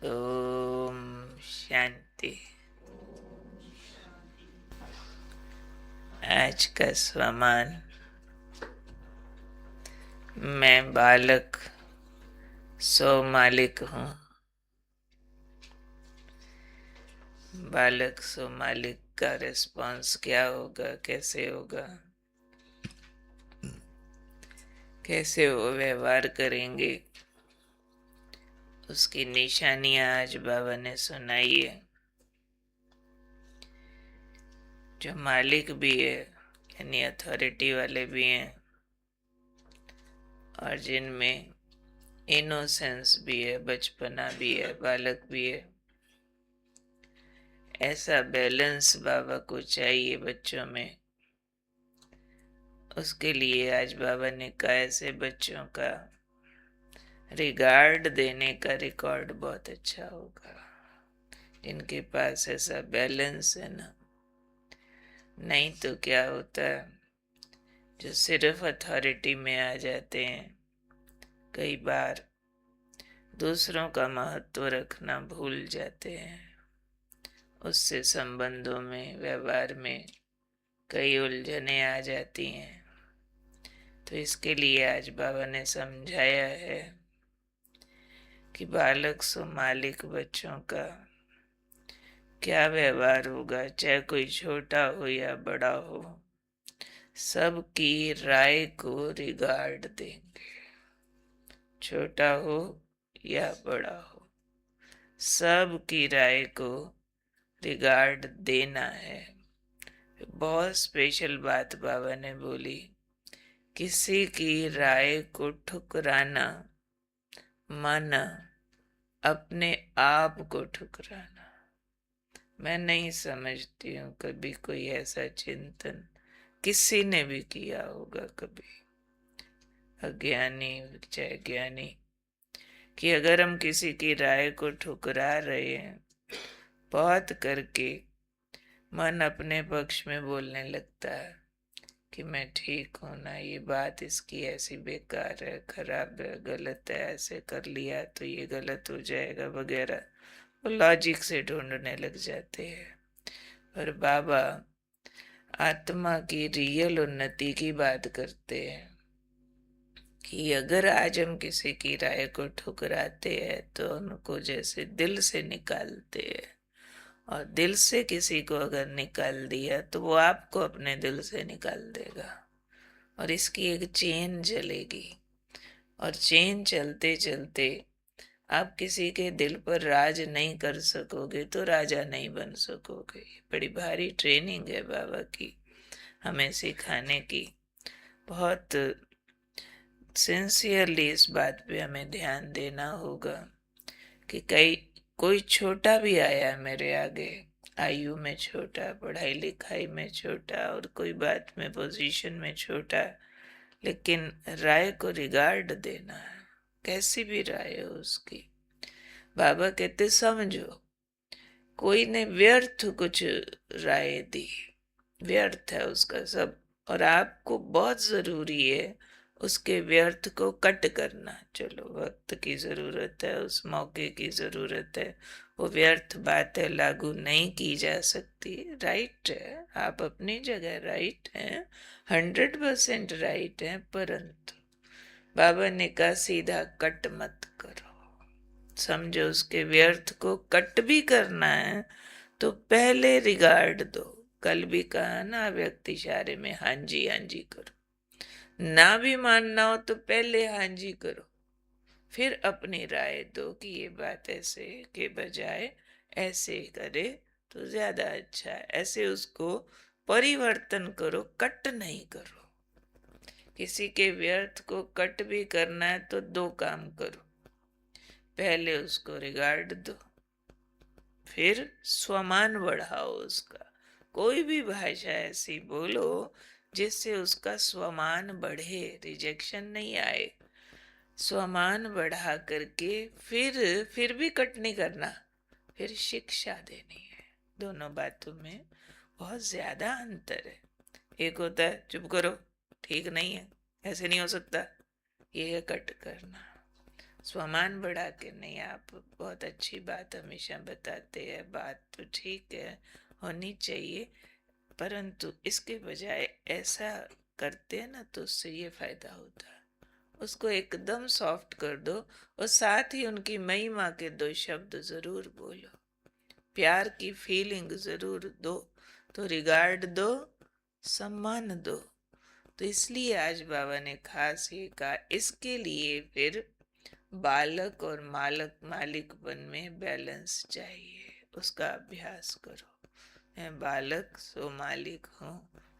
ओम शांति। आज का स्वमान। मैं बालक सो मालिक हूँ। बालक सो मालिक का रिस्पॉन्स क्या होगा, कैसे होगा, कैसे वो व्यवहार करेंगे, उसकी निशानियां आज बाबा ने सुनाई है। जो मालिक भी है यानी अथॉरिटी वाले भी हैं, और जिनमें इनोसेंस भी है, बचपना भी है, बालक भी है, ऐसा बैलेंस बाबा को चाहिए बच्चों में। उसके लिए आज बाबा ने कहा ऐसे बच्चों का रिगार्ड देने का रिकॉर्ड बहुत अच्छा होगा, जिनके पास ऐसा बैलेंस है ना। नहीं तो क्या होता है, जो सिर्फ अथॉरिटी में आ जाते हैं, कई बार दूसरों का महत्व रखना भूल जाते हैं। उससे संबंधों में, व्यवहार में कई उलझने आ जाती हैं। तो इसके लिए आज बाबा ने समझाया है कि बालक सो मालिक बच्चों का क्या व्यवहार होगा, चाहे कोई छोटा हो या बड़ा हो, सबकी राय को रिगार्ड देंगे। छोटा हो या बड़ा हो, सबकी राय को रिगार्ड देना है। बहुत स्पेशल बात बाबा ने बोली, किसी की राय को ठुकराना माना अपने आप को ठुकराना। मैं नहीं समझती हूँ कभी कोई ऐसा चिंतन किसी ने भी किया होगा कभी, अज्ञानी चाहे ज्ञानी, कि अगर हम किसी की राय को ठुकरा रहे हैं, बहुत करके मन अपने पक्ष में बोलने लगता है कि मैं ठीक हूं ना, ये बात इसकी ऐसी बेकार है, खराब है, गलत है, ऐसे कर लिया तो ये गलत हो जाएगा वगैरह। वो लॉजिक से ढूंढने लग जाते हैं। पर बाबा आत्मा की रियल उन्नति की बात करते हैं कि अगर आज हम किसी की राय को ठुकराते हैं तो उनको जैसे दिल से निकालते हैं, और दिल से किसी को अगर निकाल दिया तो वो आपको अपने दिल से निकाल देगा, और इसकी एक चेन चलेगी। और चेन चलते चलते आप किसी के दिल पर राज नहीं कर सकोगे तो राजा नहीं बन सकोगे। बड़ी भारी ट्रेनिंग है बाबा की, हमें सिखाने की। बहुत सिंसियरली इस बात पे हमें ध्यान देना होगा कि कोई छोटा भी आया मेरे आगे, आयु में छोटा, पढ़ाई लिखाई में छोटा, और कोई बात में पोजीशन में छोटा, लेकिन राय को रिगार्ड देना है, कैसी भी राय हो उसकी। बाबा कहते समझो, कोई ने व्यर्थ कुछ राय दी, व्यर्थ है उसका सब, और आपको बहुत जरूरी है उसके व्यर्थ को कट करना। चलो वक्त की जरूरत है, उस मौके की जरूरत है, वो व्यर्थ बात है, लागू नहीं की जा सकती। राइट है, आप अपनी जगह राइट हैं, 100% राइट हैं, परंतु बाबा ने कहा सीधा कट मत करो। समझो उसके व्यर्थ को कट भी करना है तो पहले रिगार्ड दो। कल भी कहा ना व्यक्ति इशारे में, हाँ जी करो। ना भी मानना हो तो पहले हाँ जी करो, फिर अपनी राय दो कि ये बात ऐसे के बजाय ऐसे करे तो ज्यादा अच्छा है। ऐसे उसको परिवर्तन करो, कट नहीं करो। किसी के व्यर्थ को कट भी करना है तो दो काम करो, पहले उसको रिगार्ड दो, फिर स्वमान बढ़ाओ उसका। कोई भी भाषा ऐसी बोलो जिससे उसका स्वमान बढ़े, रिजेक्शन नहीं आए। स्वमान बढ़ा करके फिर भी कट नहीं करना, फिर शिक्षा देनी है। दोनों बातों में बहुत ज्यादा अंतर है। एक होता है चुप करो, ठीक नहीं है, ऐसे नहीं हो सकता, ये है कट करना। स्वमान बढ़ा के नहीं। आप बहुत अच्छी बात हमेशा बताते हैं, बात तो ठीक है, होनी चाहिए, परंतु इसके बजाय ऐसा करते हैं ना तो उससे ये फायदा होता है। उसको एकदम सॉफ्ट कर दो और साथ ही उनकी महिमा के दो शब्द जरूर बोलो, प्यार की फीलिंग जरूर दो, तो रिगार्ड दो, सम्मान दो। तो इसलिए आज बाबा ने खास ये कहा, इसके लिए फिर बालक और मालक मालिकपन में बैलेंस चाहिए, उसका अभ्यास करो। मैं बालक सो मालिक हूँ,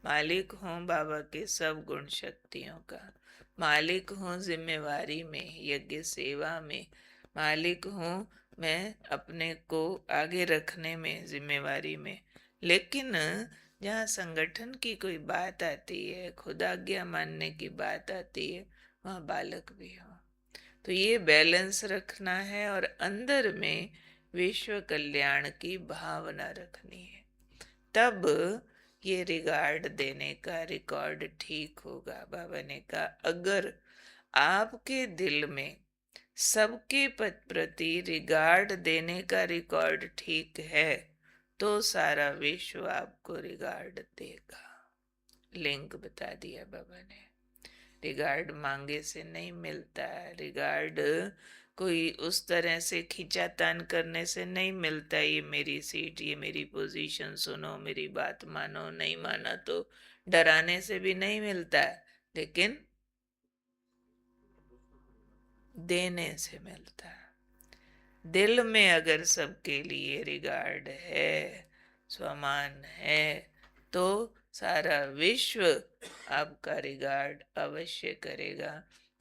मालिक हूँ बाबा के सब गुण शक्तियों का, मालिक हूँ जिम्मेवारी में, यज्ञ सेवा में, मालिक हूँ मैं अपने को आगे रखने में, जिम्मेवारी में। लेकिन जहाँ संगठन की कोई बात आती है, खुदाज्ञा मानने की बात आती है, वहाँ बालक भी हूँ। तो ये बैलेंस रखना है और अंदर में विश्व कल्याण की भावना रखनी है, तब ये रिगार्ड देने का रिकॉर्ड ठीक होगा। बाबा ने कहा, अगर आपके दिल में सबके प्रति रिगार्ड देने का रिकॉर्ड ठीक है तो सारा विश्व आपको रिगार्ड देगा। लिंक बता दिया बाबा ने। रिगार्ड मांगे से नहीं मिलता है, रिगार्ड कोई उस तरह से खींचातान करने से नहीं मिलता। ये मेरी सीट, ये मेरी पोजीशन, सुनो मेरी बात मानो, नहीं माना तो डराने से भी नहीं मिलता है, लेकिन देने से मिलता है। दिल में अगर सबके लिए रिगार्ड है, स्वमान है, तो सारा विश्व आपका रिगार्ड अवश्य करेगा।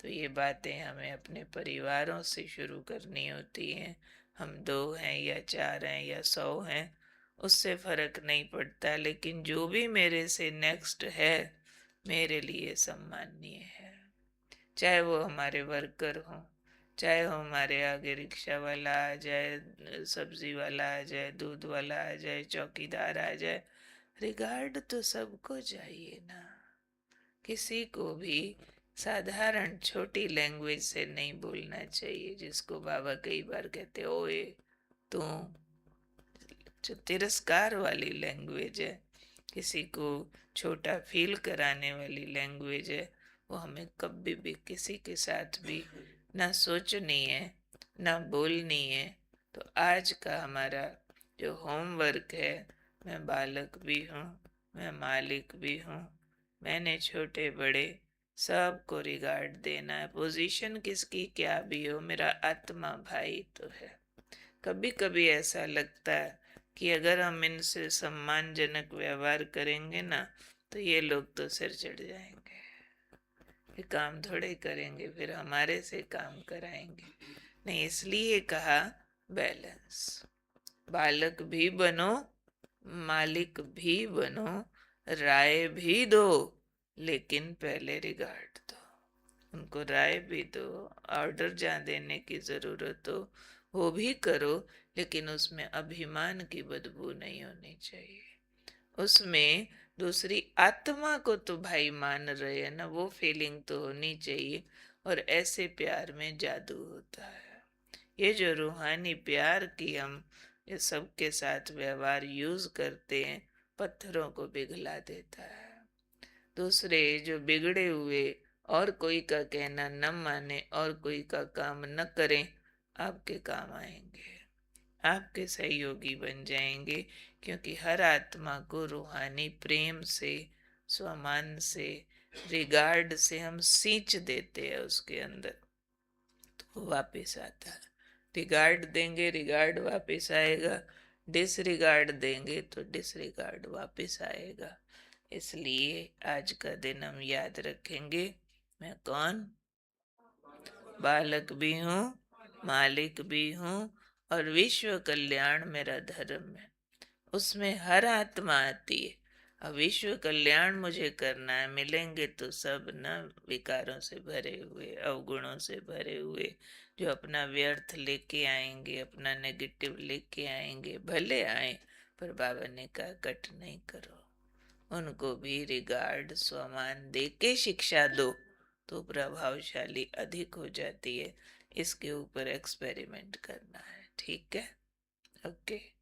तो ये बातें हमें अपने परिवारों से शुरू करनी होती हैं। हम 2 हैं या 4 हैं या 100 हैं, उससे फर्क नहीं पड़ता, लेकिन जो भी मेरे से नेक्स्ट है मेरे लिए सम्माननीय है। चाहे वो हमारे वर्कर हों, चाहे वो हमारे आगे रिक्शा वाला आ जाए, सब्जी वाला आ जाए, दूध वाला आ जाए, चौकीदार आ जाए, रिगार्ड तो सबको चाहिए ना। किसी को भी साधारण छोटी लैंग्वेज से नहीं बोलना चाहिए, जिसको बाबा कई बार कहते ओए तू, जो तिरस्कार वाली लैंग्वेज है, किसी को छोटा फील कराने वाली लैंग्वेज है, वो हमें कभी भी किसी के साथ भी ना सोचनी है ना बोलनी है। तो आज का हमारा जो होमवर्क है, मैं बालक भी हूँ, मैं मालिक भी हूँ, मैंने छोटे बड़े सबको रिगार्ड देना है। पोजीशन किसकी क्या भी हो, मेरा आत्मा भाई तो है। कभी कभी ऐसा लगता है कि अगर हम इनसे सम्मानजनक व्यवहार करेंगे ना तो ये लोग तो सिर चढ़ जाएंगे, ये काम थोड़े करेंगे, फिर हमारे से काम कराएंगे। नहीं, इसलिए कहा बैलेंस, बालक भी बनो, मालिक भी बनो, राय भी दो, लेकिन पहले रिगार्ड दो। उनको राय भी दो, ऑर्डर जहाँ देने की जरूरत हो वो भी करो, लेकिन उसमें अभिमान की बदबू नहीं होनी चाहिए। उसमें दूसरी आत्मा को तो भाई मान रहे हैं ना, वो फीलिंग तो होनी चाहिए। और ऐसे प्यार में जादू होता है। ये जो रूहानी प्यार की हम ये सबके साथ व्यवहार यूज करते हैं, पत्थरों को पिघला देता है। दूसरे जो बिगड़े हुए और कोई का कहना न माने और कोई का काम न करें, आपके काम आएंगे, आपके सहयोगी बन जाएंगे, क्योंकि हर आत्मा को रूहानी प्रेम से, स्वमान से, रिगार्ड से हम सींच देते हैं उसके अंदर, तो वो वापिस आता है। रिगार्ड देंगे, रिगार्ड वापिस आएगा, डिसरिगार्ड देंगे तो डिसरिगार्ड वापिस आएगा। इसलिए आज का दिन हम याद रखेंगे, मैं कौन, बालक भी हूँ, मालिक भी हूँ, और विश्व कल्याण मेरा धर्म है। उसमें हर आत्मा आती है। अब विश्व कल्याण मुझे करना है, मिलेंगे तो सब न विकारों से भरे हुए, अवगुणों से भरे हुए, जो अपना व्यर्थ लेके आएंगे, अपना नेगेटिव लेके आएंगे, भले आए, पर बाबा ने कहा कट नहीं करो, उनको भी रिगार्ड स्वमान दे के शिक्षा दो, तो प्रभावशाली अधिक हो जाती है। इसके ऊपर एक्सपेरिमेंट करना है, ठीक है? ओके।